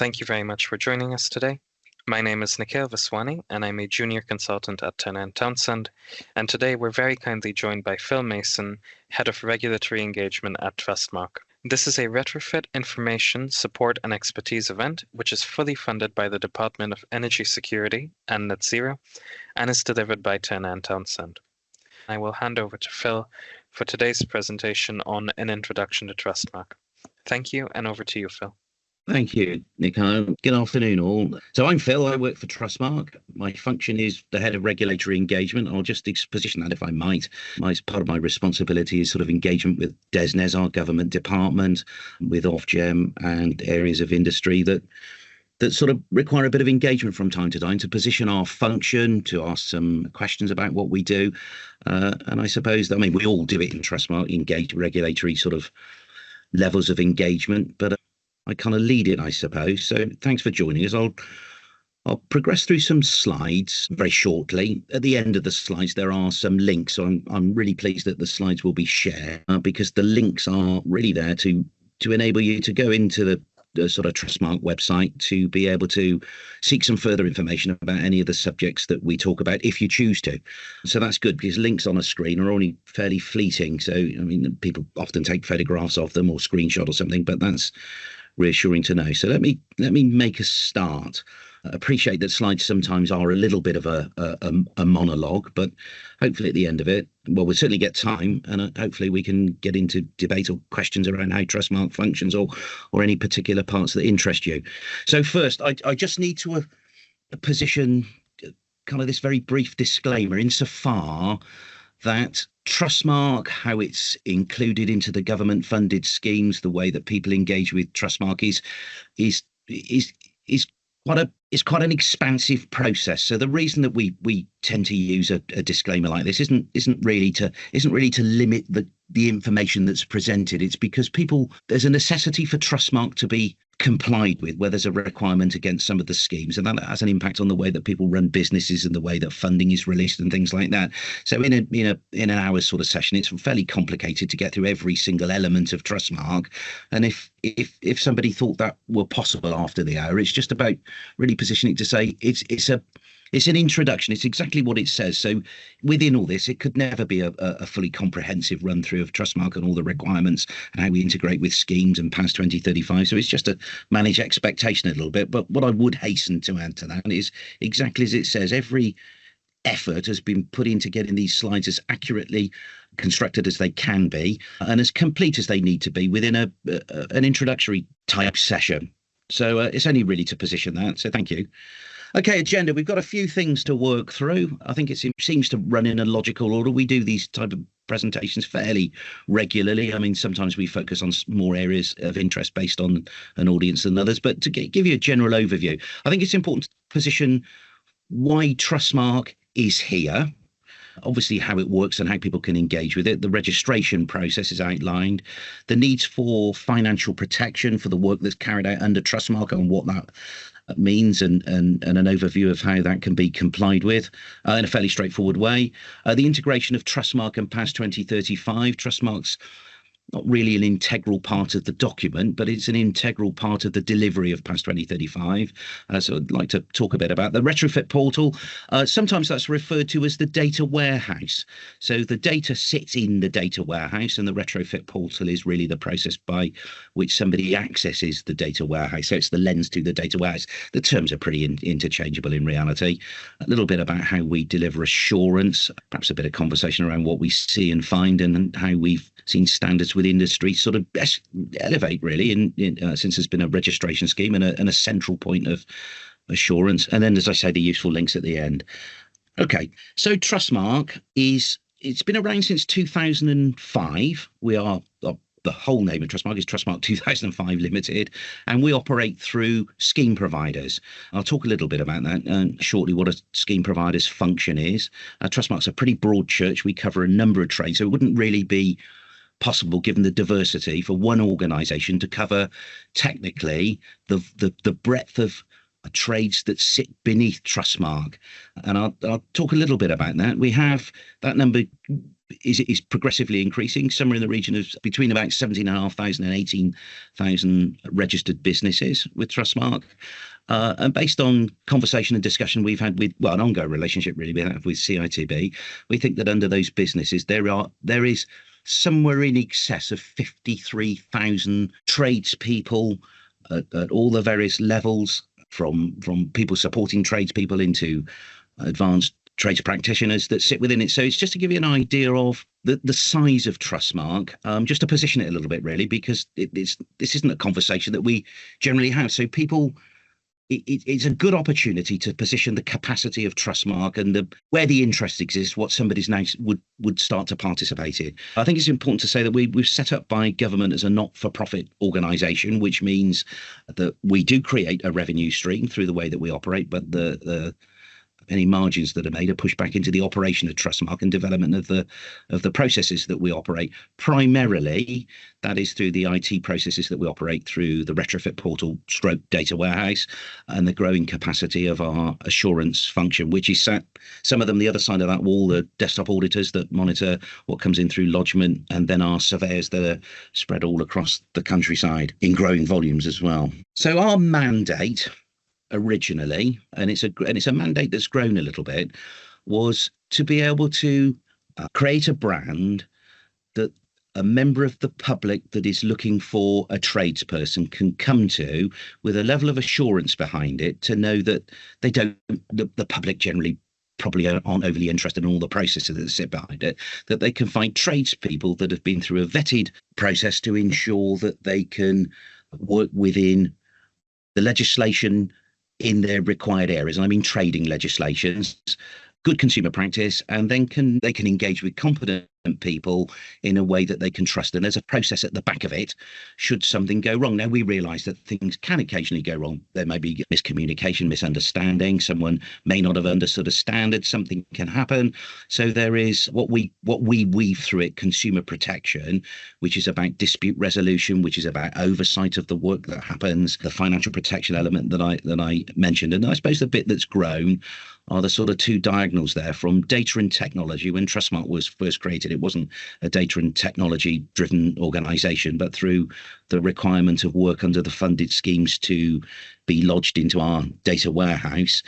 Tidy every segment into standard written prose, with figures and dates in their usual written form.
Thank you very much for joining us today. My name is Nikhil Vaswani, and I'm a junior consultant at Turner & Townsend. And today we're very kindly joined by Phil Mason, Head of Regulatory Engagement at TrustMark. This is a Retrofit information, support and expertise event, which is fully funded by the Department of Energy Security and Net Zero, and is delivered by Turner & Townsend. I will hand over to Phil for today's presentation on an introduction to TrustMark. Thank you, and over to you, Phil. Thank you, Nico. Good afternoon, all. So I'm Phil. I work for TrustMark. My function is the head of regulatory engagement. I'll just position that if I might. Part of my responsibility is sort of engagement with DESNES, our government department, with Ofgem and areas of industry that sort of require a bit of engagement from time to time to position our function, to ask some questions about what we do. And I suppose, we all do it in TrustMark, engage regulatory sort of levels of engagement, but I kind of lead it, I suppose. So thanks for joining us. I'll progress through some slides very shortly. At the end of the slides, there are some links. So I'm really pleased that the slides will be shared because the links are really there to enable you to go into the sort of TrustMark website to be able to seek some further information about any of the subjects that we talk about if you choose to. So that's good because links on a screen are only fairly fleeting. So, people often take photographs of them or screenshot or something, but that's reassuring to know. So let me make a start. Appreciate that slides sometimes are a little bit of a monologue, but hopefully at the end of it, well, we'll certainly get time, and hopefully we can get into debate or questions around how TrustMark functions or any particular parts that interest you. So first, I just need to position kind of this very brief disclaimer insofar that TrustMark, how it's included into the government-funded schemes, the way that people engage with TrustMark is quite an expansive process. So the reason that we tend to use a disclaimer like this isn't really to limit the information that's presented. It's because there's a necessity for TrustMark to be complied with, where there's a requirement against some of the schemes, and that has an impact on the way that people run businesses and the way that funding is released and things like that. So in an hour sort of session, it's fairly complicated to get through every single element of TrustMark. And if somebody thought that were possible after the hour, it's just about really positioning to say it's an introduction. It's exactly what it says. So within all this, it could never be a fully comprehensive run through of TrustMark and all the requirements and how we integrate with schemes and PAS 2035. So it's just to manage expectation a little bit. But what I would hasten to add to that is exactly as it says, every effort has been put into getting these slides as accurately constructed as they can be and as complete as they need to be within an introductory type session. So it's only really to position that. So thank you. Okay, agenda. We've got a few things to work through. I think it seems to run in a logical order. We do these type of presentations fairly regularly. Sometimes we focus on more areas of interest based on an audience than others. But to give you a general overview, I think it's important to position why TrustMark is here. Obviously, how it works and how people can engage with it. The registration process is outlined. The needs for financial protection for the work that's carried out under TrustMark and what that means and an overview of how that can be complied with in a fairly straightforward way. The integration of TrustMark and PAS 2035. TrustMark's not really an integral part of the document, but it's an integral part of the delivery of PAS 2035. So I'd like to talk a bit about the Retrofit portal. Sometimes that's referred to as the data warehouse. So the data sits in the data warehouse, and the Retrofit portal is really the process by which somebody accesses the data warehouse. So it's the lens to the data warehouse. The terms are pretty interchangeable in reality. A little bit about how we deliver assurance, perhaps a bit of conversation around what we see and find and how we've seen standards with industry sort of elevate really since there's been a registration scheme and a central point of assurance. And then, as I say, the useful links at the end. Okay, so TrustMark it's been around since 2005. The whole name of TrustMark is TrustMark 2005 Limited, and we operate through scheme providers. I'll talk a little bit about that shortly, what a scheme provider's function is. TrustMark's a pretty broad church. We cover a number of trades, so it wouldn't really be possible, given the diversity, for one organisation to cover technically the breadth of trades that sit beneath TrustMark. And I'll talk a little bit about that. We have that number is progressively increasing, somewhere in the region of between about 17,500 and 18,000 registered businesses with TrustMark. And based on conversation and discussion we've had with, well, an ongoing relationship really we have with CITB, we think that under those businesses there is somewhere in excess of 53,000 tradespeople at all the various levels, from people supporting tradespeople into advanced trades practitioners that sit within it. So it's just to give you an idea of the size of TrustMark, just to position it a little bit really, because this isn't a conversation that we generally have. So people, it's a good opportunity to position the capacity of TrustMark and where the interest exists, what somebody's now would start to participate in. I think it's important to say that we've set up by government as a not-for-profit organisation, which means that we do create a revenue stream through the way that we operate, but any margins that are made are pushed back into the operation of TrustMark and development of the processes that we operate. Primarily, that is through the IT processes that we operate through the Retrofit portal stroke data warehouse and the growing capacity of our assurance function, which is some of them the other side of that wall, the desktop auditors that monitor what comes in through lodgement, and then our surveyors that are spread all across the countryside in growing volumes as well. So our mandate originally, and it's a mandate that's grown a little bit, was to be able to create a brand that a member of the public that is looking for a tradesperson can come to with a level of assurance behind it, to know that the public generally probably aren't overly interested in all the processes that sit behind it, that they can find tradespeople that have been through a vetted process to ensure that they can work within the legislation in their required areas. And I mean trading legislations, good consumer practice, and then they can engage with competent people in a way that they can trust. And there's a process at the back of it should something go wrong. Now, we realise that things can occasionally go wrong. There may be miscommunication, misunderstanding. Someone may not have understood a standard. Something can happen. So there is what we weave through it, consumer protection, which is about dispute resolution, which is about oversight of the work that happens, the financial protection element that I mentioned. And I suppose the bit that's grown are the sort of two diagonals there, from data and technology. When TrustMark was first created, it wasn't a data and technology driven organisation, but through the requirement of work under the funded schemes to be lodged into our data warehouse,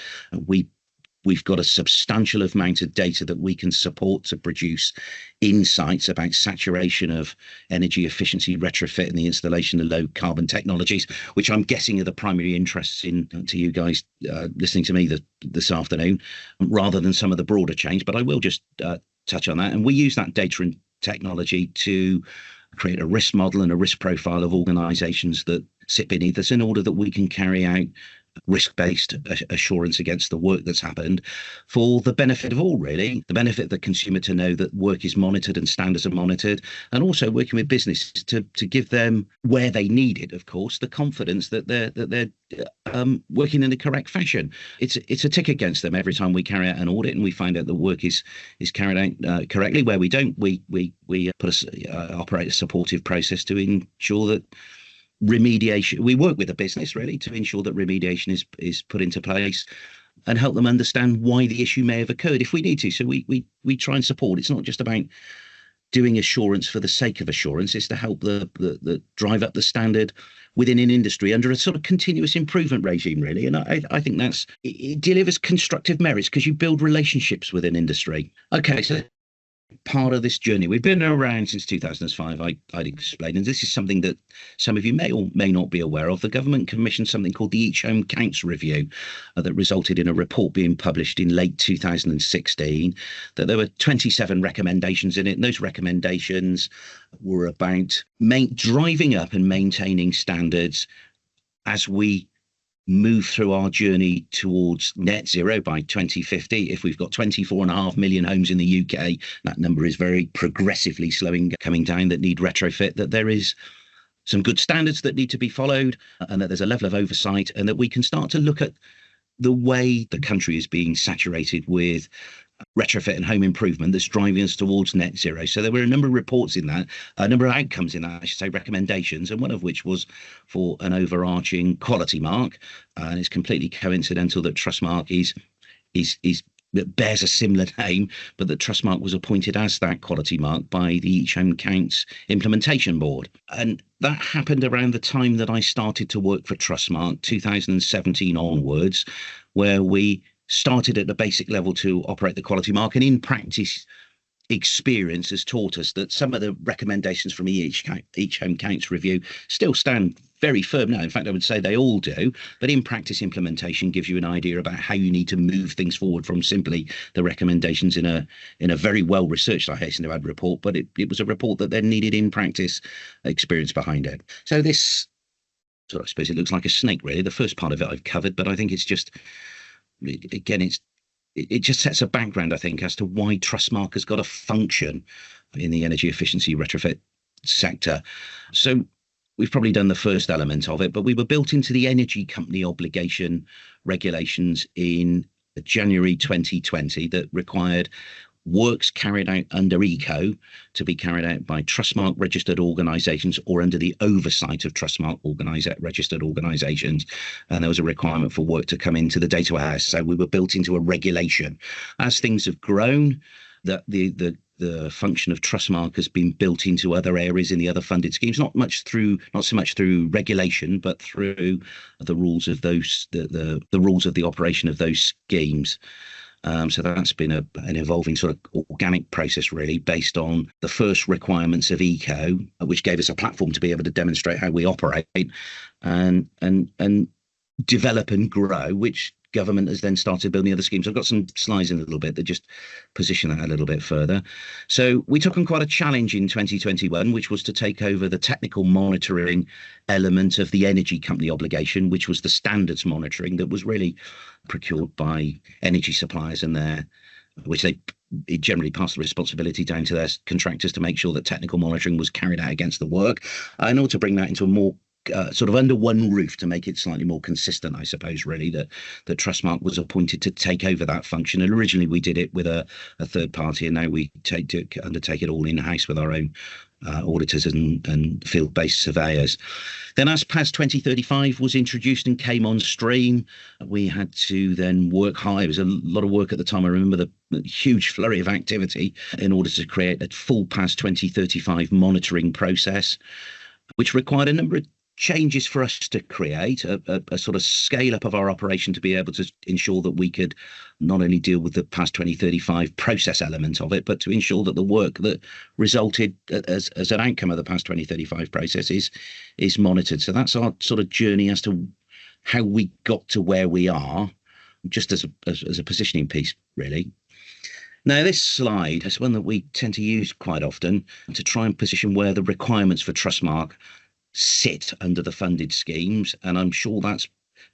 we've got a substantial amount of data that we can support to produce insights about saturation of energy efficiency, retrofit, and the installation of low carbon technologies, which I'm guessing are the primary interests to you guys listening to me this afternoon, rather than some of the broader change. But I will just touch on that. And we use that data and technology to create a risk model and a risk profile of organisations that sit beneath us, in order that we can carry out risk-based assurance against the work that's happened, for the benefit of all, really. The benefit of the consumer to know that work is monitored and standards are monitored, and also working with businesses to give them, where they need it, of course, the confidence that they're working in the correct fashion. It's a tick against them every time we carry out an audit and we find out the work is carried out correctly. Where we don't, we operate a supportive process to ensure that remediation, we work with a business really to ensure that remediation is put into place and help them understand why the issue may have occurred if we need to. So we try and support. It's not just about doing assurance for the sake of assurance. It's to help the drive up the standard within an industry under a sort of continuous improvement regime, really. And I think it delivers constructive merits, because you build relationships with an industry. Okay, so part of this journey, we've been around since 2005. I'd explained, and this is something that some of you may or may not be aware of. The government commissioned something called the Each Home Counts Review, that resulted in a report being published in late 2016, that there were 27 recommendations in it, and those recommendations were about driving up and maintaining standards as we move through our journey towards net zero by 2050. If we've got 24.5 million homes in the UK, that number is very progressively coming down, that need retrofit, that there is some good standards that need to be followed, and that there's a level of oversight, and that we can start to look at the way the country is being saturated with retrofit and home improvement that's driving us towards net zero. So there were a number of reports in that, a number of outcomes in that, I should say, recommendations, and one of which was for an overarching quality mark. And it's completely coincidental that TrustMark is that bears a similar name, but that TrustMark was appointed as that quality mark by the Each Home Counts Implementation Board. And that happened around the time that I started to work for TrustMark, 2017 onwards, where we started at the basic level to operate the quality mark. And in practice, experience has taught us that some of the recommendations from each home counts review still stand very firm now. In fact, I would say they all do, but in practice, implementation gives you an idea about how you need to move things forward from simply the recommendations in a very well researched, I hasten to add, report, but it was a report that then needed in practice experience behind it. So this, so I suppose it looks like a snake, really. The first part of it I've covered, but I think it's just, again, it just sets a background, I think, as to why TrustMark has got a function in the energy efficiency retrofit sector. So we've probably done the first element of it, but we were built into the energy company obligation regulations in January 2020 that required works carried out under ECO to be carried out by TrustMark registered organisations or under the oversight of TrustMark registered organisations. And there was a requirement for work to come into the data warehouse. So we were built into a regulation. As things have grown, the function of TrustMark has been built into other areas in the other funded schemes, not so much through regulation, but through the rules of those, the rules of the operation of those schemes. So that's been an evolving sort of organic process, really, based on the first requirements of ECO, which gave us a platform to be able to demonstrate how we operate and develop and grow, which government has then started building other schemes. I've got some slides in a little bit that just position that a little bit further. So we took on quite a challenge in 2021, which was to take over the technical monitoring element of the energy company obligation, which was the standards monitoring that was really procured by energy suppliers and it generally passed the responsibility down to their contractors to make sure that technical monitoring was carried out against the work, in order to bring that into a more sort of under one roof to make it slightly more consistent, I suppose, really, that TrustMark was appointed to take over that function. And originally we did it with a third party, and now we undertake it all in-house with our own auditors and field-based surveyors. Then as PAS 2035 was introduced and came on stream, we had to then work hard. It was a lot of work at the time. I remember the huge flurry of activity in order to create a full PAS 2035 monitoring process, which required a number of changes for us to create a sort of scale up of our operation to be able to ensure that we could not only deal with the PAS 2035 process element of it, but to ensure that the work that resulted as an outcome of the PAS 2035 process is monitored. So that's our sort of journey as to how we got to where we are, just as a positioning piece, really. Now, this slide is one that we tend to use quite often to try and position where the requirements for TrustMark sit under the funded schemes, and I'm sure that's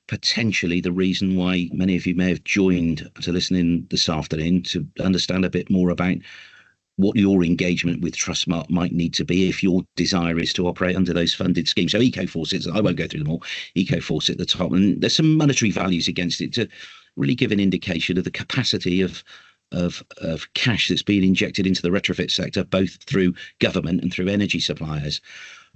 potentially the reason why many of you may have joined to listen in this afternoon, to understand a bit more about what your engagement with TrustMark might need to be if your desire is to operate under those funded schemes. So ECO4 sits, I won't go through them all, ECO4 sit at the top, and there's some monetary values against it to really give an indication of the capacity of cash that's being injected into the retrofit sector, both through government and through energy suppliers.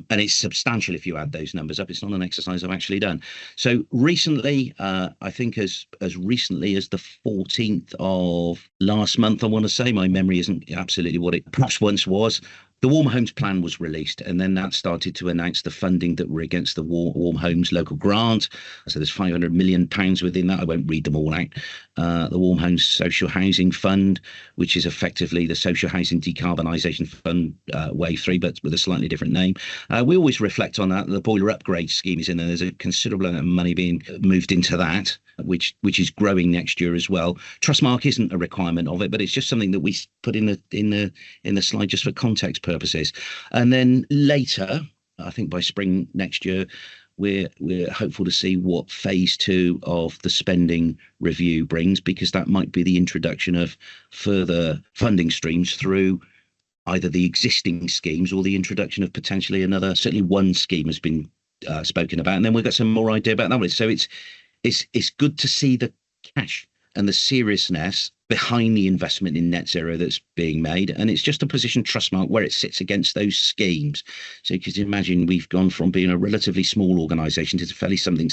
And it's substantial if you add those numbers up. It's not an exercise I've actually done. So recently, I think as recently as the 14th of last month, I want to say, my memory isn't absolutely what it perhaps once was, the Warm Homes Plan was released, and then that started to announce the funding that were against the Warm Homes local grant. So there's £500 million within that. I won't read them all out. The Warm Homes Social Housing Fund, which is effectively the Social Housing Decarbonisation Fund Wave 3, but with a slightly different name. We always reflect on that. The boiler upgrade scheme is in there. There's a considerable amount of money being moved into that, which is growing next year as well. TrustMark isn't a requirement of it, but it's just something that we put in the slide just for context purposes. And then later, I think by spring next year, we're hopeful to see what phase 2 of the spending review brings, because that might be the introduction of further funding streams through either the existing schemes or the introduction of potentially another. Certainly one scheme has been spoken about, and then we've got some more idea about that one. So it's good to see the cash and the seriousness behind the investment in net zero that's being made, and it's just to position TrustMark where it sits against those schemes. So you can imagine we've gone from being a relatively small organisation to fairly something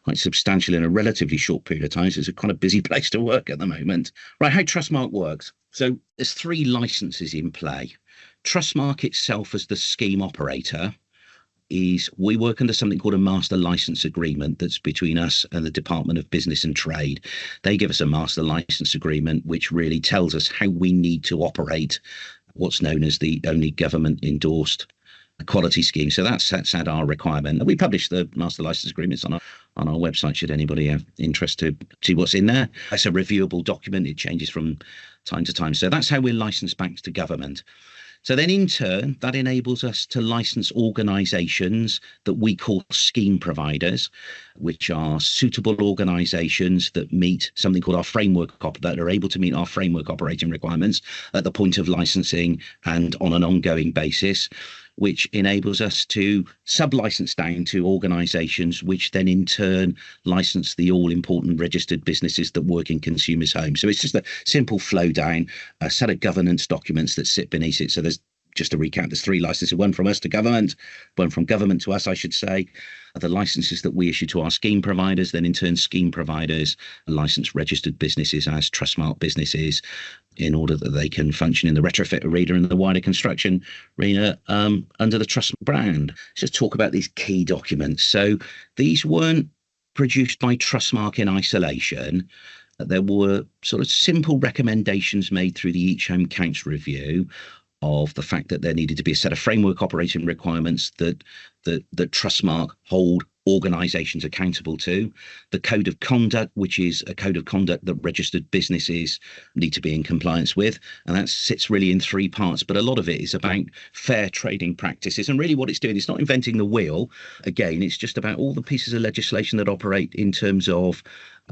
quite substantial in a relatively short period of time. So it's a kind of busy place to work at the moment. Right, how TrustMark works. So there's 3 licenses in play. TrustMark itself as the scheme operator is we work under something called a master license agreement that's between us and the Department of Business and Trade. They give us a master license agreement which really tells us how we need to operate what's known as the only government endorsed quality scheme. So that sets out our requirement. We publish the master license agreements on our website should anybody have interest to see what's in there. It's a reviewable document. It changes from time to time. So that's how we're licensed back to government. So then in turn, that enables us to license organisations that we call scheme providers, which are suitable organisations that meet something called our framework, that are able to meet our framework operating requirements at the point of licensing and on an ongoing basis, which enables us to sub-license down to organisations which then in turn license the all-important registered businesses that work in consumers' homes. So it's just a simple flow down, a set of governance documents that sit beneath it. So there's, just to recap, there's 3 licenses, one from us to government, one from government to us, I should say. The licenses that we issue to our scheme providers, then in turn scheme providers license registered businesses as TrustMark businesses in order that they can function in the retrofit arena and the wider construction arena under the Trust brand. Let's just talk about these key documents. So these weren't produced by TrustMark in isolation. There were sort of simple recommendations made through the Each Home Counts review of the fact that there needed to be a set of framework operating requirements that TrustMark hold organisations accountable to, the code of conduct, which is a code of conduct that registered businesses need to be in compliance with, and that sits really in 3 parts, but a lot of it is about fair trading practices. And really what it's doing, it's not inventing the wheel. Again, it's just about all the pieces of legislation that operate in terms of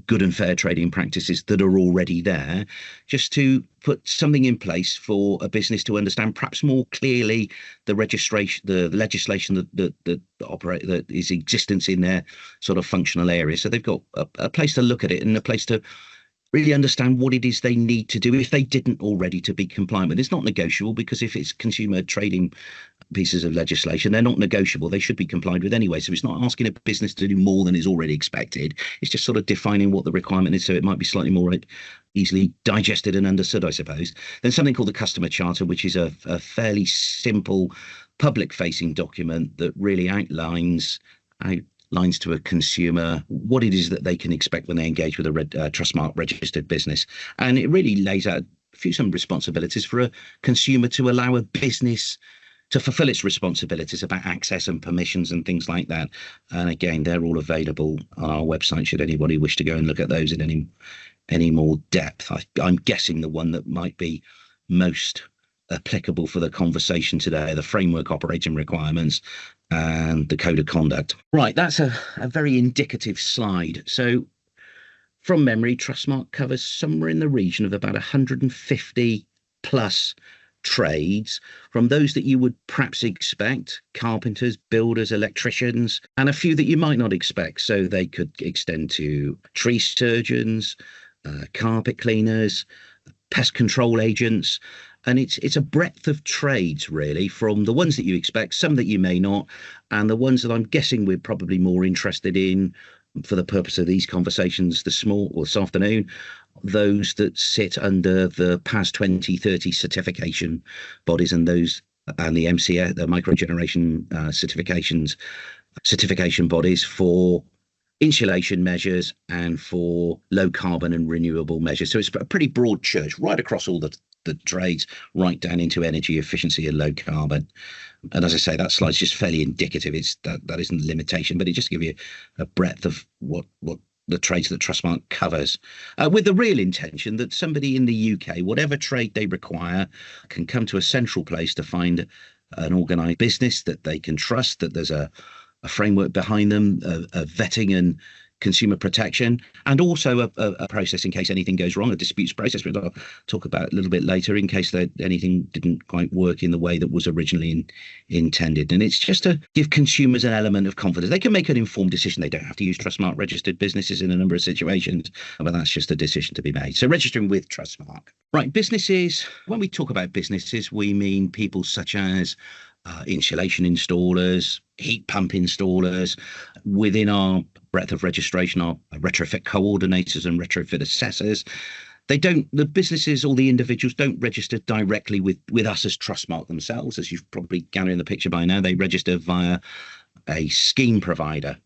good and fair trading practices that are already there, just to put something in place for a business to understand perhaps more clearly the registration, the legislation that is existence in their sort of functional area. So they've got a place to look at it and a place to really understand what it is they need to do if they didn't already to be compliant with. It's not negotiable, because if it's consumer trading pieces of legislation, they're not negotiable. They should be complied with anyway. So it's not asking a business to do more than is already expected. It's just sort of defining what the requirement is, so it might be slightly more easily digested and understood, I suppose. Then something called the Customer Charter, which is a fairly simple public-facing document that really outlines to a consumer what it is that they can expect when they engage with a TrustMark registered business. And it really lays out some responsibilities for a consumer to allow a business to fulfill its responsibilities about access and permissions and things like that. And again, they're all available on our website should anybody wish to go and look at those in any more depth. I'm guessing the one that might be most applicable for the conversation today, the framework operating requirements and the code of conduct. Right, that's a very indicative slide. So from memory, TrustMark covers somewhere in the region of about 150 plus trades, from those that you would perhaps expect, carpenters, builders, electricians, and a few that you might not expect. So they could extend to tree surgeons, carpet cleaners, pest control agents. And it's a breadth of trades, really, from the ones that you expect, some that you may not, and the ones that I'm guessing we're probably more interested in for the purpose of these conversations this afternoon, those that sit under the PAS 2030 certification bodies and those and the MCS, the microgeneration certification bodies for insulation measures and for low carbon and renewable measures. So it's a pretty broad church right across all the trades, right down into energy efficiency and low carbon. And as I say, that slide's just fairly indicative. That isn't a limitation, but it just gives you a breadth of what the trades that TrustMark covers, with the real intention that somebody in the UK, whatever trade they require, can come to a central place to find an organised business that they can trust, that there's a framework behind them, a vetting and consumer protection, and also a process in case anything goes wrong, a disputes process, which I'll talk about a little bit later, in case that anything didn't quite work in the way that was originally intended. And it's just to give consumers an element of confidence. They can make an informed decision. They don't have to use TrustMark registered businesses in a number of situations, but that's just a decision to be made. So registering with TrustMark. Right, businesses, when we talk about businesses, we mean people such as insulation installers, heat pump installers. Within our breadth of registration, our retrofit coordinators and retrofit assessors. The businesses or the individuals don't register directly with us as TrustMark themselves. As you've probably gathered in the picture by now, they register via a scheme provider.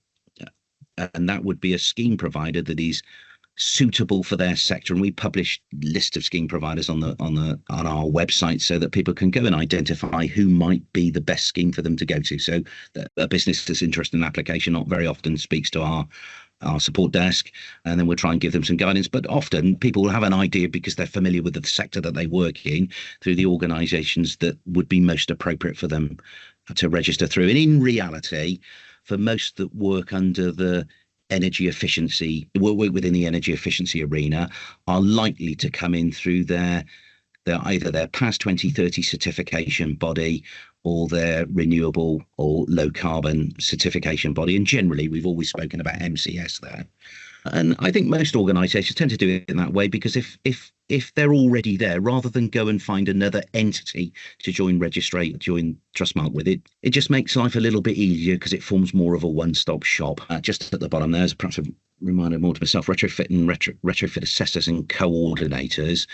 And that would be a scheme provider that is suitable for their sector, and we publish list of scheme providers on our website so that people can go and identify who might be the best scheme for them to go to. So a business that's interested in an application not very often speaks to our support desk, and then we'll try and give them some guidance. But often people will have an idea because they're familiar with the sector that they work in through the organisations that would be most appropriate for them to register through. And in reality, for most that work under the energy efficiency, work within the energy efficiency arena, are likely to come in through their either their PAS 2030 certification body or their renewable or low carbon certification body. And generally, we've always spoken about MCS there. And I think most organisations tend to do it in that way because if they're already there, rather than go and find another entity to join TrustMark with, it just makes life a little bit easier because it forms more of a one-stop shop. Just at the bottom there's perhaps a reminder more to myself: retrofit and retrofit assessors and coordinators.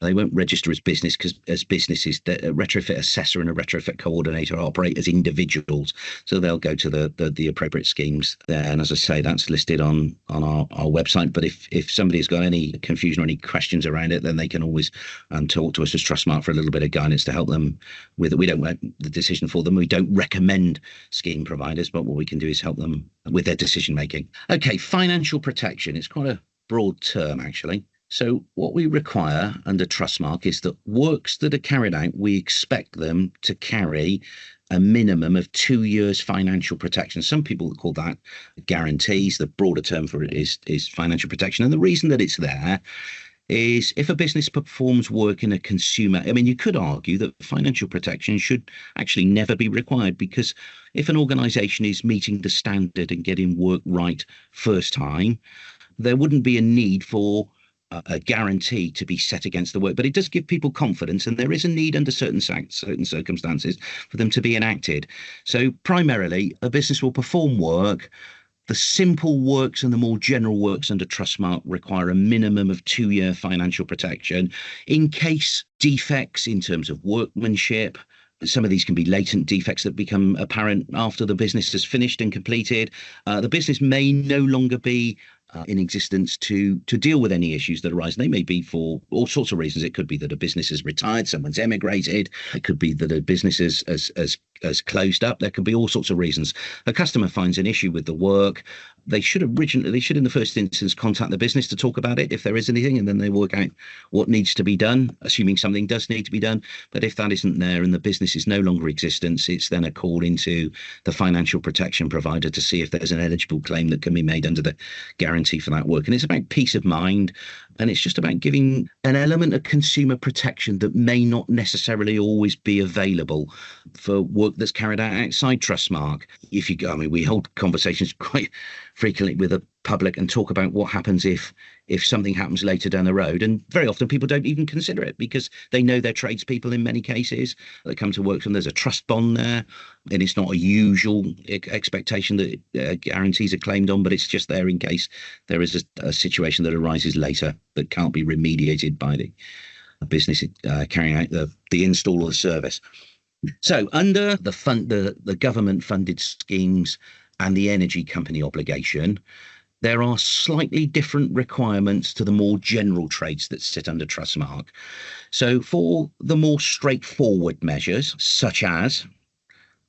They won't register as businesses. The retrofit assessor and a retrofit coordinator operate as individuals, so they'll go to the appropriate schemes there. And as I say, that's listed on our website. But if somebody's got any confusion or any questions around it, then they can always talk to us as TrustMark for a little bit of guidance to help them with it. We don't make the decision for them. We don't recommend scheme providers, but what we can do is help them with their decision making. Okay, financial protection. It's quite a broad term, actually. So what we require under TrustMark is that works that are carried out, we expect them to carry a minimum of 2 years financial protection. Some people call that guarantees. The broader term for it is financial protection. And the reason that it's there is if a business performs work in a consumer, I mean, you could argue that financial protection should actually never be required, because if an organisation is meeting the standard and getting work right first time, there wouldn't be a need for a guarantee to be set against the work. But it does give people confidence, and there is a need under certain circumstances for them to be enacted. So primarily, a business will perform work. The simple works and the more general works under TrustMark require a minimum of 2 year financial protection in case defects in terms of workmanship. Some of these can be latent defects that become apparent after the business has finished and completed. The business may no longer be in existence to deal with any issues that arise. They may be for all sorts of reasons. It could be that a business has retired, someone's emigrated. It could be that a business has closed up. There could be all sorts of reasons. A customer finds an issue with the work. They should in the first instance contact the business to talk about it if there is anything, and then they work out what needs to be done, assuming something does need to be done. But if that isn't there and the business is no longer in existence, it's then a call into the financial protection provider to see if there's an eligible claim that can be made under the guarantee for that work. And it's about peace of mind, and it's just about giving an element of consumer protection that may not necessarily always be available for work that's carried out outside TrustMark. We hold conversations quite frequently with the public and talk about what happens if something happens later down the road, and very often people don't even consider it because they know their tradespeople in many cases that come to work for them. There's a trust bond there, and it's not a usual expectation that guarantees are claimed on, but it's just there in case there is a situation that arises later that can't be remediated by the business carrying out the install or the service. So under the government funded schemes and the energy company obligation, there are slightly different requirements to the more general trades that sit under TrustMark. So for the more straightforward measures, such as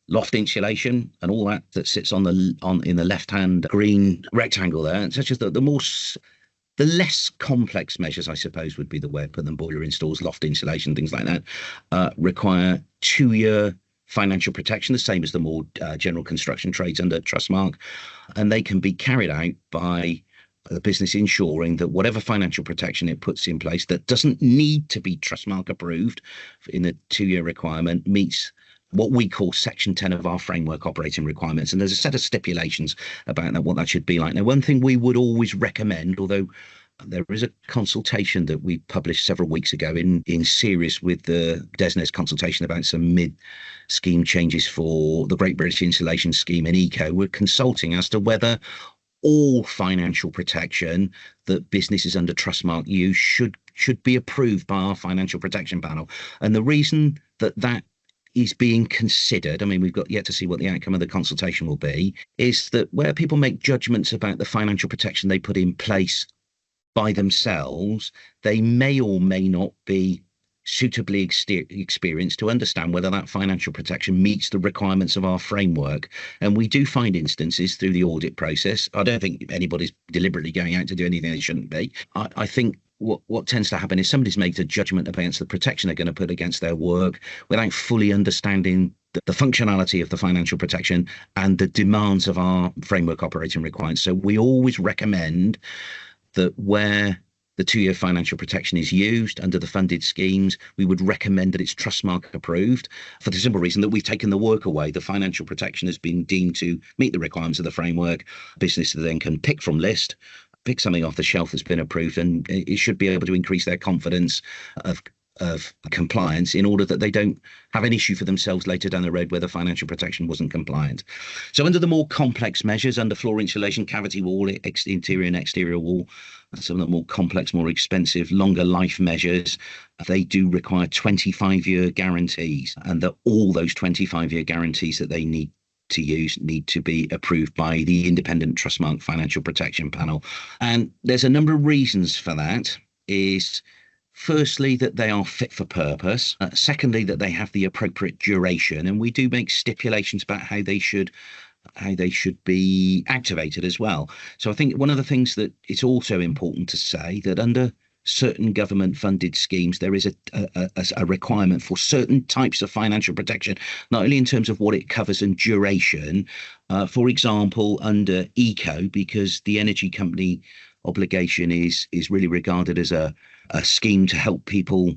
loft insulation and all that sits in the left-hand green rectangle there, such as the less complex measures, I suppose would be the way of putting them, boiler installs, loft insulation, things like that, require 2 year financial protection, the same as the more general construction trades under TrustMark, and they can be carried out by the business ensuring that whatever financial protection it puts in place that doesn't need to be TrustMark approved in the 2 year requirement meets what we call Section 10 of our framework operating requirements. And there's a set of stipulations about that, what that should be like. Now, one thing we would always recommend, although There is a consultation that we published several weeks ago in series with the DESNZ consultation about some mid-scheme changes for the Great British Insulation Scheme and ECO. We're consulting as to whether all financial protection that businesses under TrustMark use should be approved by our financial protection panel. And the reason that is being considered, I mean, we've got yet to see what the outcome of the consultation will be, is that where people make judgments about the financial protection they put in place by themselves, they may or may not be suitably experienced to understand whether that financial protection meets the requirements of our framework. And we do find instances through the audit process. I don't think anybody's deliberately going out to do anything they shouldn't be. I think what tends to happen is somebody's made a judgment against the protection they're going to put against their work without fully understanding the functionality of the financial protection and the demands of our framework operating requirements. So we always recommend that where the 2-year financial protection is used under the funded schemes, we would recommend that it's TrustMark approved, for the simple reason that we've taken the work away. The financial protection has been deemed to meet the requirements of the framework. Business then can pick from list, pick something off the shelf that's been approved, and it should be able to increase their confidence of compliance in order that they don't have an issue for themselves later down the road where the financial protection wasn't compliant. So under the more complex measures, under floor insulation, cavity wall, interior and exterior wall, some of the more complex, more expensive, longer life measures, they do require 25-year guarantees, and that all those 25-year guarantees that they need to use need to be approved by the independent TrustMark financial protection panel. And there's a number of reasons for that. Is firstly, that they are fit for purpose. Secondly, that they have the appropriate duration. And we do make stipulations about how they should be activated as well. So I think one of the things that it's also important to say that under certain government funded schemes, there is a requirement for certain types of financial protection, not only in terms of what it covers and duration, for example, under ECO, because the energy company obligation is really regarded as a scheme to help people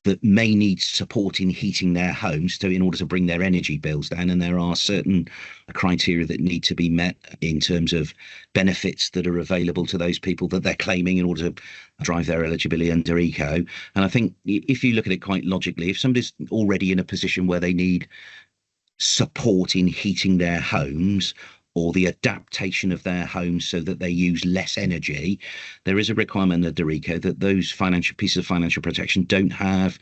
that may need support in heating their homes in order to bring their energy bills down. And there are certain criteria that need to be met in terms of benefits that are available to those people that they're claiming in order to drive their eligibility under ECO. And I think if you look at it quite logically, if somebody's already in a position where they need support in heating their homes, or the adaptation of their homes so that they use less energy, there is a requirement under ECO that those pieces of financial protection don't have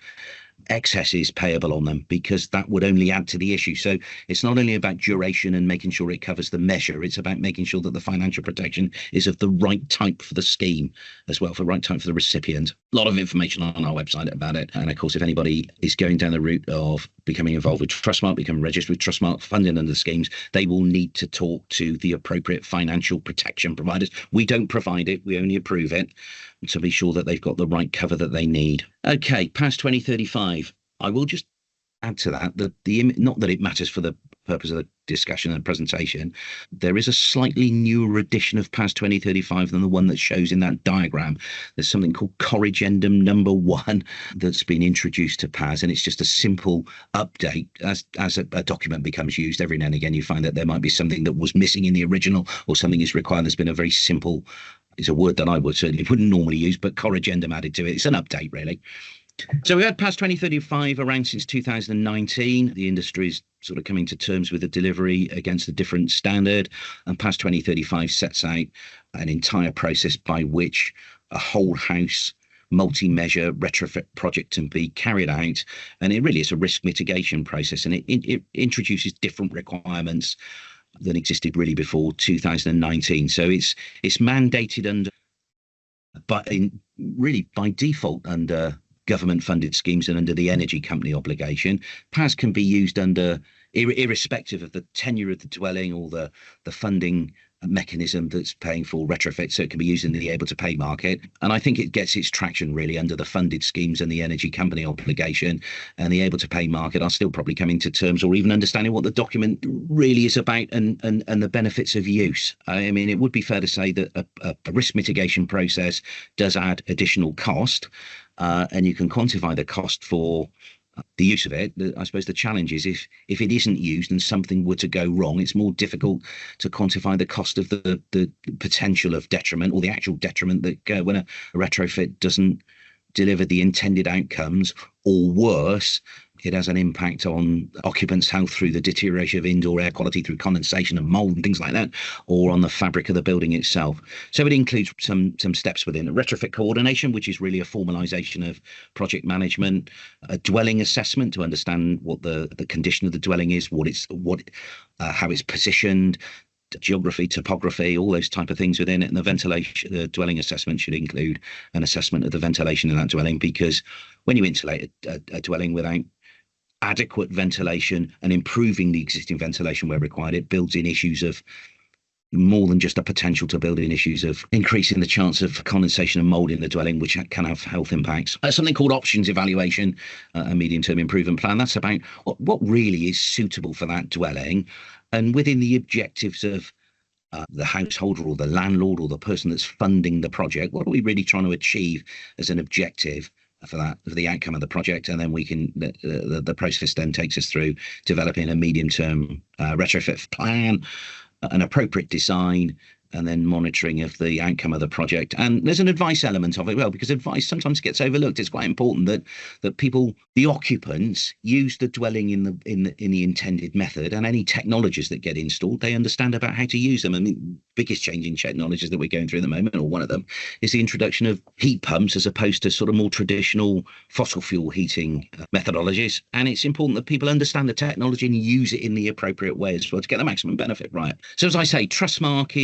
excesses payable on them, because that would only add to the issue. So it's not only about duration and making sure it covers the measure, it's about making sure that the financial protection is of the right type for the scheme as well, for the right type for the recipient. A lot of information on our website about it. And of course, if anybody is going down the route of becoming involved with TrustMark, becoming registered with TrustMark, funding under the schemes, they will need to talk to the appropriate financial protection providers. We don't provide it, we only approve it, to be sure that they've got the right cover that they need. Okay, PAS 2035. I will just add to that not that it matters for the purpose of the discussion and presentation, there is a slightly newer edition of PAS 2035 than the one that shows in that diagram. There's something called Corrigendum number 1 that's been introduced to PAS, and it's just a simple update. As a document becomes used, every now and again you find that there might be something that was missing in the original, or something is required. There's been a very simple, it's a word that I wouldn't normally use, but corrigendum added to it. It's an update, really. So we had PAS 2035 around since 2019. The industry is sort of coming to terms with the delivery against a different standard, and PAS 2035 sets out an entire process by which a whole house multi-measure retrofit project can be carried out. And it really is a risk mitigation process, and it introduces different requirements than existed really before 2019. So it's mandated under, but really by default under government funded schemes and under the energy company obligation. PAS can be used under, irrespective of the tenure of the dwelling or the funding mechanism that's paying for retrofit, so it can be used in the able to pay market. And I think it gets its traction really under the funded schemes and the energy company obligation, and the able to pay market are still probably coming to terms or even understanding what the document really is about and the benefits of use. I mean, it would be fair to say that a risk mitigation process does add additional cost, and you can quantify the cost for the use of it. I suppose the challenge is if it isn't used and something were to go wrong, it's more difficult to quantify the cost of the potential of detriment, or the actual detriment that when a retrofit doesn't deliver the intended outcomes, or worse, it has an impact on occupants' health through the deterioration of indoor air quality through condensation and mold and things like that, or on the fabric of the building itself. So it includes some steps within retrofit coordination, which is really a formalization of project management, a dwelling assessment to understand what the condition of the dwelling is, how it's positioned, geography, topography, all those type of things within it. And the ventilation, the dwelling assessment should include an assessment of the ventilation in that dwelling, because when you insulate a dwelling without adequate ventilation and improving the existing ventilation where required, it builds in issues of more than just a potential to build in issues of increasing the chance of condensation and mold in the dwelling, which can have health impacts. Something called options evaluation, a medium-term improvement plan. That's about what really is suitable for that dwelling, and within the objectives of the householder or the landlord or the person that's funding the project, what are we really trying to achieve as an objective for the outcome of the project? And then we can the process then takes us through developing a medium-term retrofit plan, an appropriate design, and then monitoring of the outcome of the project. And there's an advice element of it, well, because advice sometimes gets overlooked. It's quite important that people, the occupants, use the dwelling in the intended method, and any technologies that get installed, they understand about how to use them. I mean, biggest change in technologies that we're going through at the moment, or one of them, is the introduction of heat pumps as opposed to sort of more traditional fossil fuel heating methodologies. And it's important that people understand the technology and use it in the appropriate way as well to get the maximum benefit right. So as I say, TrustMark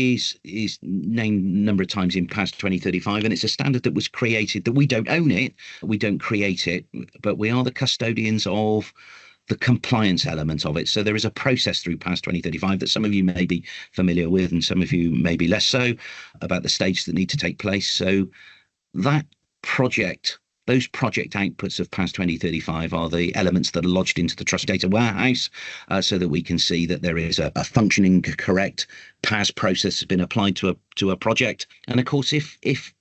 is named a number of times in PAS 2035, and it's a standard that was created, that we don't own it, we don't create it, but we are the custodians of the compliance element of it. So there is a process through PAS 2035 that some of you may be familiar with and some of you may be less so, about the stages that need to take place. So that project, those project outputs of PAS 2035 are the elements that are lodged into the Trust Data Warehouse, so that we can see that there is a functioning, correct PAS process has been applied to a project. And of course, if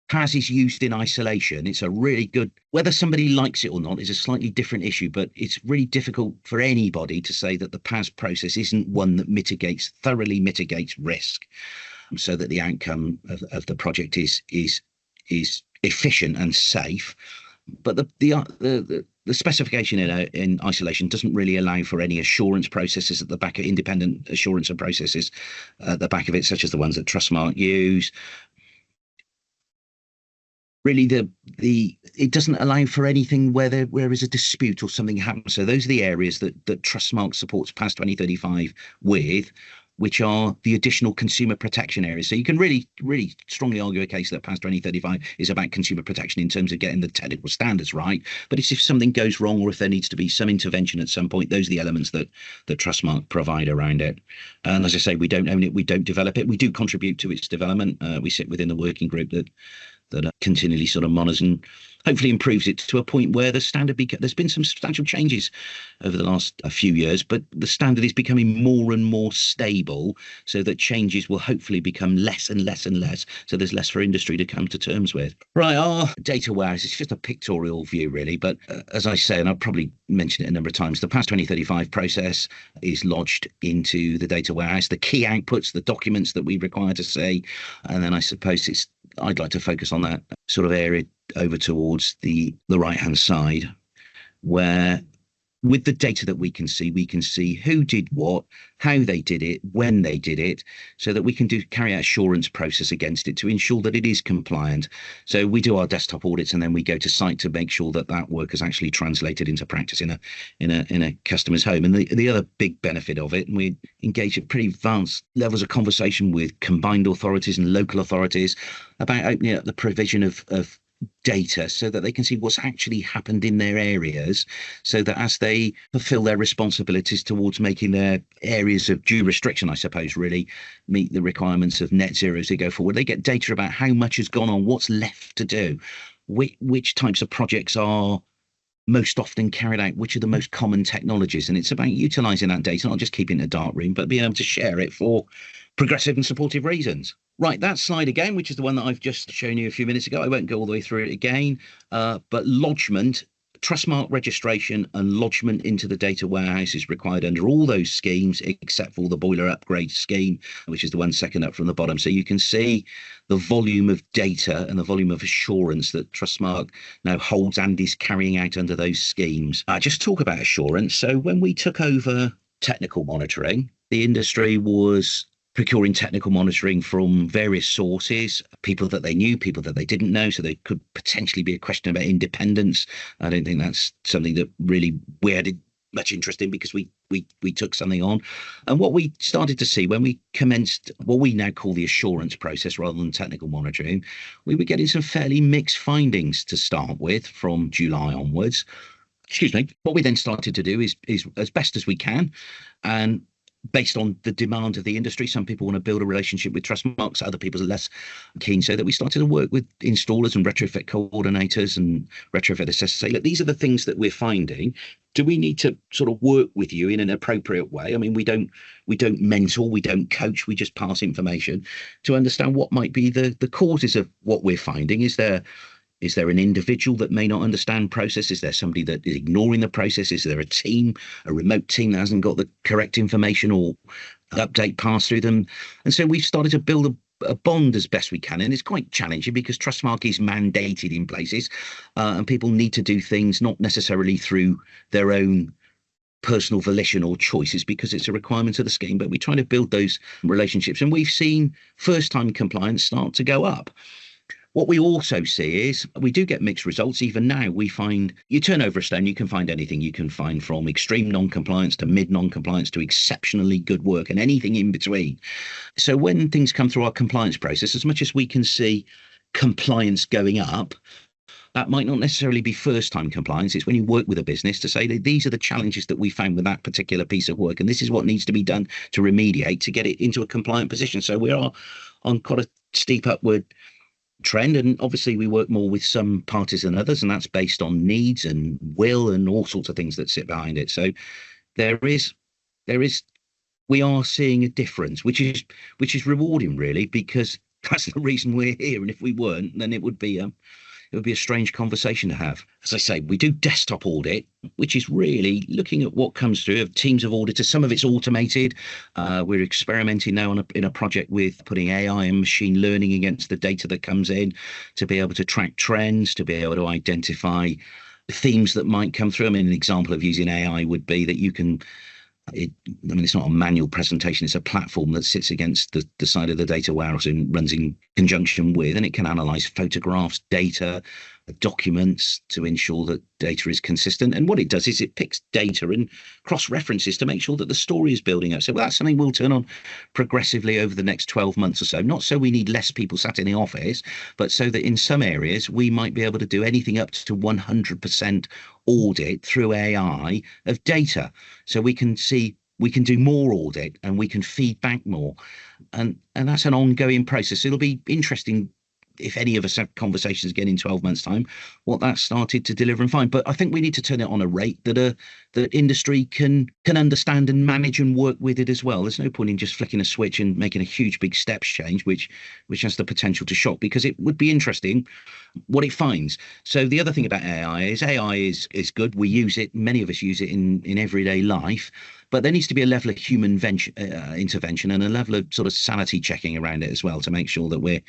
PAS is used in isolation, it's a really good, whether somebody likes it or not is a slightly different issue, but it's really difficult for anybody to say that the PAS process isn't one that thoroughly mitigates risk, so that the outcome of the project is efficient and safe. But the specification in isolation doesn't really allow for any assurance processes at the back, of independent assurance and processes at the back of it, such as the ones that TrustMark use. Really, it doesn't allow for anything where there is a dispute or something happens. So those are the areas that TrustMark supports PAS 2035 with, which are the additional consumer protection areas. So you can really, really strongly argue a case that PAS 2035 is about consumer protection in terms of getting the technical standards right. But it's if something goes wrong, or if there needs to be some intervention at some point, those are the elements that TrustMark provide around it. And as I say, we don't own it, we don't develop it. We do contribute to its development. We sit within the working group that continually sort of monitors and hopefully improves it to a point where the standard there's been some substantial changes over the last few years, but the standard is becoming more and more stable, so that changes will hopefully become less and less and less, so there's less for industry to come to terms with. Right, our data warehouse, it's just a pictorial view really, but as I say, and I've probably mentioned it a number of times, the PAS 2035 process is lodged into the data warehouse, the key outputs, the documents that we require to see, and then I suppose I'd like to focus on that sort of area over towards the right-hand side, where with the data that we can see who did what, how they did it, when they did it, so that we can carry out assurance process against it to ensure that it is compliant. So we do our desktop audits, and then we go to site to make sure that that work is actually translated into practice in a customer's home. And the other big benefit of it, and we engage at pretty advanced levels of conversation with combined authorities and local authorities about opening up the provision of data, so that they can see what's actually happened in their areas, so that as they fulfill their responsibilities towards making their areas of due restriction, I suppose, really meet the requirements of net zero as they go forward, they get data about how much has gone on, what's left to do, which types of projects are most often carried out, which are the most common technologies. And it's about utilizing that data, not just keeping it in a dark room, but being able to share it for progressive and supportive reasons. Right, that slide again, which is the one that I've just shown you a few minutes ago. I won't go all the way through it again, but lodgement TrustMark registration and lodgement into the data warehouse is required under all those schemes, except for the boiler upgrade scheme, which is the one second up from the bottom. So you can see the volume of data and the volume of assurance that TrustMark now holds and is carrying out under those schemes. Just talk about assurance. So when we took over technical monitoring, the industry was procuring technical monitoring from various sources, people that they knew, people that they didn't know. So there could potentially be a question about independence. I don't think that's something that really we had much interest in, because we took something on. And what we started to see when we commenced what we now call the assurance process rather than technical monitoring, we were getting some fairly mixed findings to start with from July onwards. Excuse me. What we then started to do is as best as we can, and based on the demand of the industry, some people want to build a relationship with TrustMarks, other people are less keen, so that we started to work with installers and retrofit coordinators and retrofit assessors. Say, look, these are the things that we're finding. Do we need to sort of work with you in an appropriate way? I mean, we don't mentor, we don't coach, we just pass information to understand what might be the causes of what we're finding. Is there an individual that may not understand process? Is there somebody that is ignoring the process? Is there a team, a remote team that hasn't got the correct information or update passed through them? And so we've started to build a bond as best we can. And it's quite challenging because TrustMark is mandated in places, and people need to do things not necessarily through their own personal volition or choices, because it's a requirement of the scheme. But we try to build those relationships, and we've seen first-time compliance start to go up. What we also see is we do get mixed results. Even now, we find you turn over a stone, you can find anything. You can find from extreme non-compliance to mid non-compliance to exceptionally good work and anything in between. So when things come through our compliance process, as much as we can see compliance going up, that might not necessarily be first-time compliance. It's when you work with a business to say that these are the challenges that we found with that particular piece of work, and this is what needs to be done to remediate to get it into a compliant position. So we are on quite a steep upward trend, and obviously we work more with some parties than others, and that's based on needs and will and all sorts of things that sit behind it. So there is we are seeing a difference, which is rewarding, really, because that's the reason we're here. And if we weren't, then it would be a strange conversation to have. As I say, we do desktop audit, which is really looking at what comes through of teams of auditors. Some of it's automated. We're experimenting now in a project with putting AI and machine learning against the data that comes in to be able to track trends, to be able to identify themes that might come through. I mean, an example of using AI would be that you can it's not a manual presentation, it's a platform that sits against the side of the data warehouse and runs in conjunction with, and it can analyze photographs, data, documents to ensure that data is consistent. And what it does is it picks data and cross-references to make sure that the story is building up. So that's something we'll turn on progressively over the next 12 months or so, not so we need less people sat in the office, but so that in some areas we might be able to do anything up to 100% audit through AI of data. So we can do more audit and we can feed back more. And that's an ongoing process. It'll be interesting if any of us have conversations again in 12 months' time, what that started to deliver and find. But I think we need to turn it on a rate that industry can understand and manage and work with it as well. There's no point in just flicking a switch and making a huge big steps change, which has the potential to shock, because it would be interesting what it finds. So the other thing about AI is good. We use it. Many of us use it in everyday life. But there needs to be a level of human intervention and a level of sort of sanity checking around it as well to make sure that we're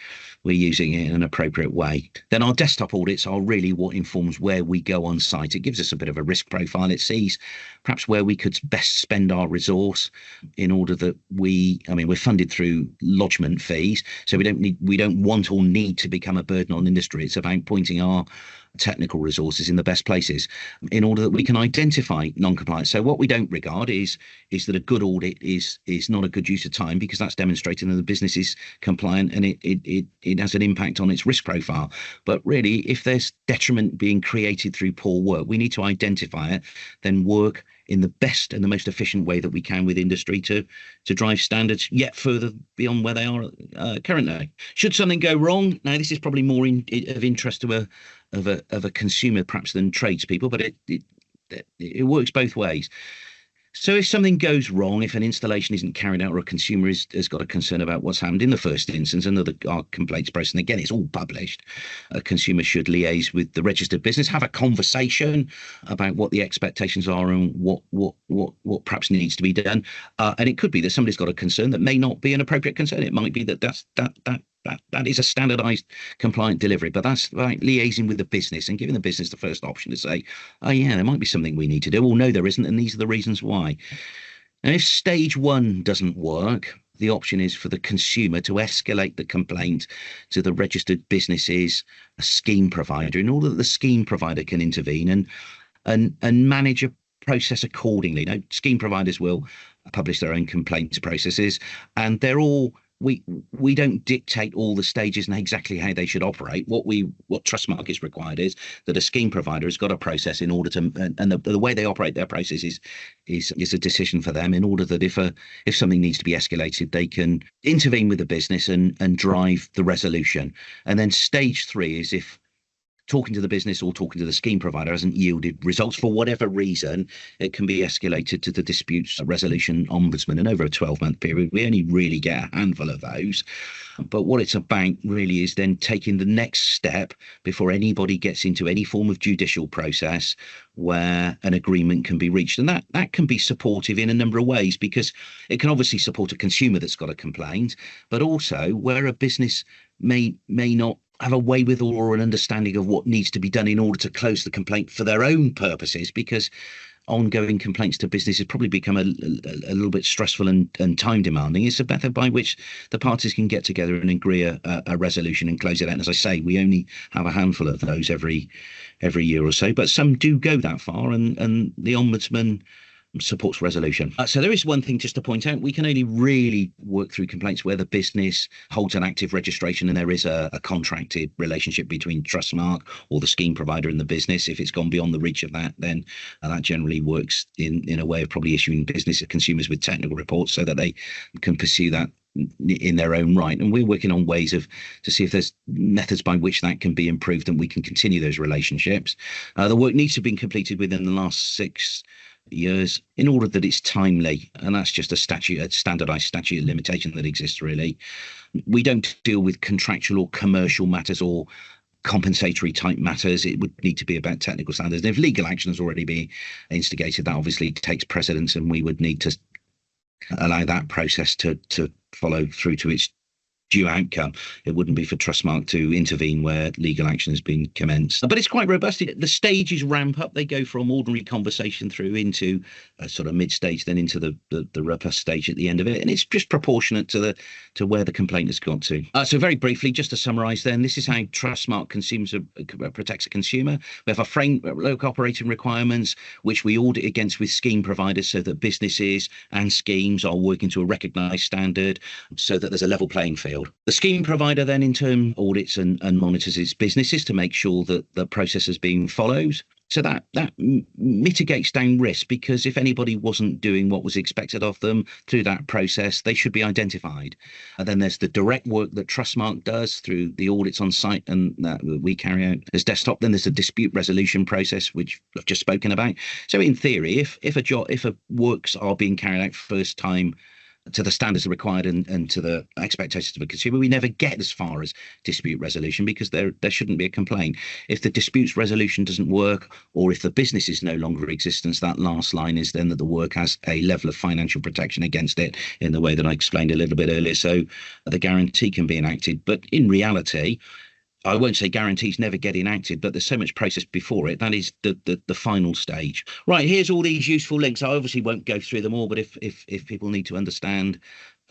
using it in an appropriate way. Then our desktop audits are really what informs where we go on site. It gives us a bit of a risk profile. It sees perhaps where we could best spend our resource in order that we're funded through lodgement fees. So we don't want or need to become a burden on industry. It's about pointing our technical resources in the best places in order that we can identify non-compliance. So what we don't regard is that a good audit is not a good use of time, because that's demonstrating that the business is compliant and it has an impact on its risk profile. But really, if there's detriment being created through poor work, we need to identify it, then work in the best and the most efficient way that we can with industry to drive standards yet further beyond where they are currently. Should something go wrong, now this is probably more of interest to a consumer perhaps than tradespeople, but it works both ways. So if something goes wrong, if an installation isn't carried out or a consumer has got a concern about what's happened in the first instance, another our complaints process, and again, it's all published, a consumer should liaise with the registered business, have a conversation about what the expectations are and what perhaps needs to be done. And it could be that somebody's got a concern that may not be an appropriate concern. It might be that is a standardized compliant delivery, but that's like liaising with the business and giving the business the first option to say, oh yeah, there might be something we need to do, or no, there isn't, and these are the reasons why. And if stage one doesn't work, the option is for the consumer to escalate the complaint to the registered business's scheme provider in order that the scheme provider can intervene and manage a process accordingly. Now, scheme providers will publish their own complaints processes, and they're all we don't dictate all the stages and exactly how they should operate. What TrustMark is required is that a scheme provider has got a process in order to, and the way they operate their process is a decision for them, in order that if something needs to be escalated, they can intervene with the business and drive the resolution. And then stage three is if talking to the business or talking to the scheme provider hasn't yielded results for whatever reason, it can be escalated to the disputes resolution ombudsman. And over a 12-month period, we only really get a handful of those. But what it's about really is then taking the next step before anybody gets into any form of judicial process where an agreement can be reached. And that can be supportive in a number of ways, because it can obviously support a consumer that's got a complaint, but also where a business may not have a way with or an understanding of what needs to be done in order to close the complaint for their own purposes, because ongoing complaints to businesses probably become a little bit stressful and time demanding. It's a method by which the parties can get together and agree a resolution and close it out. And as I say, we only have a handful of those every year or so, but some do go that far, and the ombudsman supports resolution. So there is one thing just to point out: we can only really work through complaints where the business holds an active registration and there is a contracted relationship between TrustMark or the scheme provider and the business. If it's gone beyond the reach of that, then that generally works in a way of probably issuing business consumers with technical reports so that they can pursue that in their own right. And we're working on ways to see if there's methods by which that can be improved and we can continue those relationships. The work needs to have been completed within the last 6 years in order that it's timely, and that's just a standardized statute of limitation that exists. Really, we don't deal with contractual or commercial matters or compensatory type matters. It would need to be about technical standards, and if legal action has already been instigated, that obviously takes precedence, and we would need to allow that process to follow through to its due outcome. It wouldn't be for TrustMark to intervene where legal action has been commenced. But it's quite robust. The stages ramp up. They go from ordinary conversation through into a sort of mid-stage, then into the robust stage at the end of it. And it's just proportionate to where the complaint has got to. So very briefly, just to summarise then, this is how TrustMark protects a consumer. We have a local operating requirements, which we audit against with scheme providers so that businesses and schemes are working to a recognised standard so that there's a level playing field. The scheme provider then in turn audits and monitors its businesses to make sure that the process is being followed. So that mitigates down risk, because if anybody wasn't doing what was expected of them through that process, they should be identified. And then there's the direct work that TrustMark does through the audits on site and that we carry out as desktop. Then there's a dispute resolution process, which I've just spoken about. So in theory, if works are being carried out first time to the standards required and to the expectations of a consumer, we never get as far as dispute resolution, because there shouldn't be a complaint. If the disputes resolution doesn't work, or if the business is no longer in existence, that last line is then that the work has a level of financial protection against it in the way that I explained a little bit earlier, so the guarantee can be enacted. But in reality, I won't say guarantees never get enacted, but there's so much process before it. That is the final stage. Right, here's all these useful links. I obviously won't go through them all, but if people need to understand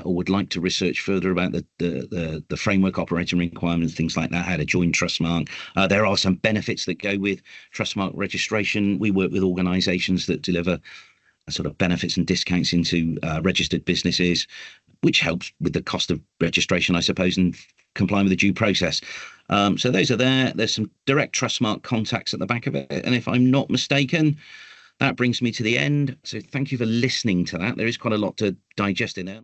or would like to research further about the framework operating requirements, things like that, how to join TrustMark, there are some benefits that go with TrustMark registration. We work with organisations that deliver sort of benefits and discounts into registered businesses, which helps with the cost of registration, I suppose, and complying with the due process. So those are there. There's some direct TrustMark contacts at the back of it. And if I'm not mistaken, that brings me to the end. So thank you for listening to that. There is quite a lot to digest in there.